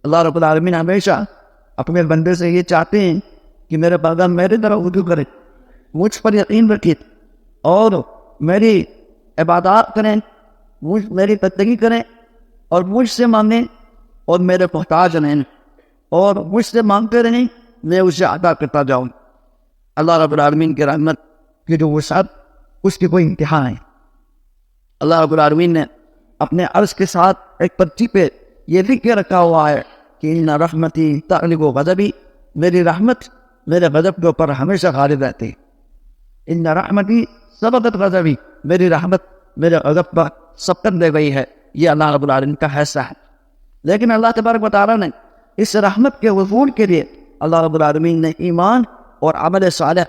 اللہ رب العالمین ہمیشہ اپنے بندے سے یہ چاہتے ہیں کہ میرے بندہ میرے طرح رجوع کرے، مجھ پر یقین رکھے اور میری عبادات کریں، میری بندگی کریں اور مجھ سے مانگیں اور میرے محتاج رہیں اور مجھ سے مانگتے رہیں، میں اسے عطا کرتا جاؤں۔ اللہ رب العالمین کی رحمت کی جو وسعت، اس کی کوئی انتہا نہیں۔ اللہ رب العالمین نے اپنے عرش کے ساتھ ایک پرچی پہ یہ لکھ کے رکھا ہوا ہے کہ ان رحمتی تغلب غضبی، میری رحمت میرے غضب کے اوپر ہمیشہ غالب رہتی ہے۔ ان رحمتی سبقت غضبی، میری رحمت میرے غضب پر سبقت دے گئی ہے، یہ اللہ رب العالمین کا حصہ ہے۔ لیکن اللہ تبارک و تعالیٰ نے اس رحمت کے وصول کے لیے اللہ رب العالمین نے ایمان اور عمل صالح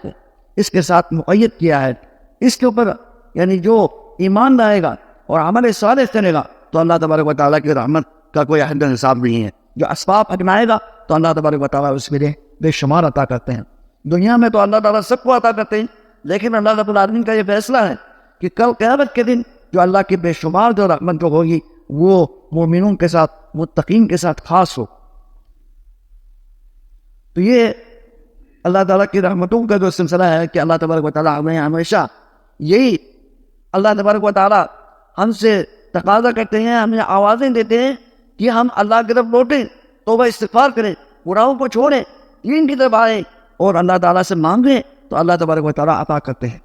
اس کے ساتھ مقید کیا ہے۔ اس کے اوپر یعنی جو ایمان لائے گا اور عمل صالح کرے گا تو اللہ تبارک و تعالیٰ کی رحمت کا کوئی حد و حساب نہیں ہے۔ جو اسباب اپنائے گا تو اللہ تبارک و تعالیٰ اس کے لیے بے شمار عطا کرتے ہیں۔ دنیا میں تو اللہ تعالیٰ سب کو عطا کرتے ہیں، لیکن اللہ رب العالمین کا یہ فیصلہ ہے کہ کل قیامت کے دن جو اللہ کی بے شمار جو رحمت جو ہوگی وہ مومنوں کے ساتھ، متقین کے ساتھ خاص ہو۔ تو یہ اللہ تعالیٰ کی رحمتوں کا جو سلسلہ ہے کہ اللہ تبارک و تعالیٰ ہمیں ہمیشہ یہی اللہ تبارک و تعالیٰ ہم سے تقاضا کرتے ہیں، ہمیں آوازیں دیتے ہیں کہ ہم اللہ کی طرف لوٹیں، توبہ استغفار کریں، گناہوں کو چھوڑیں، دین کی طرف آئیں اور اللہ تعالیٰ سے مانگیں تو اللہ تبارک و تعالیٰ عطا کرتے ہیں۔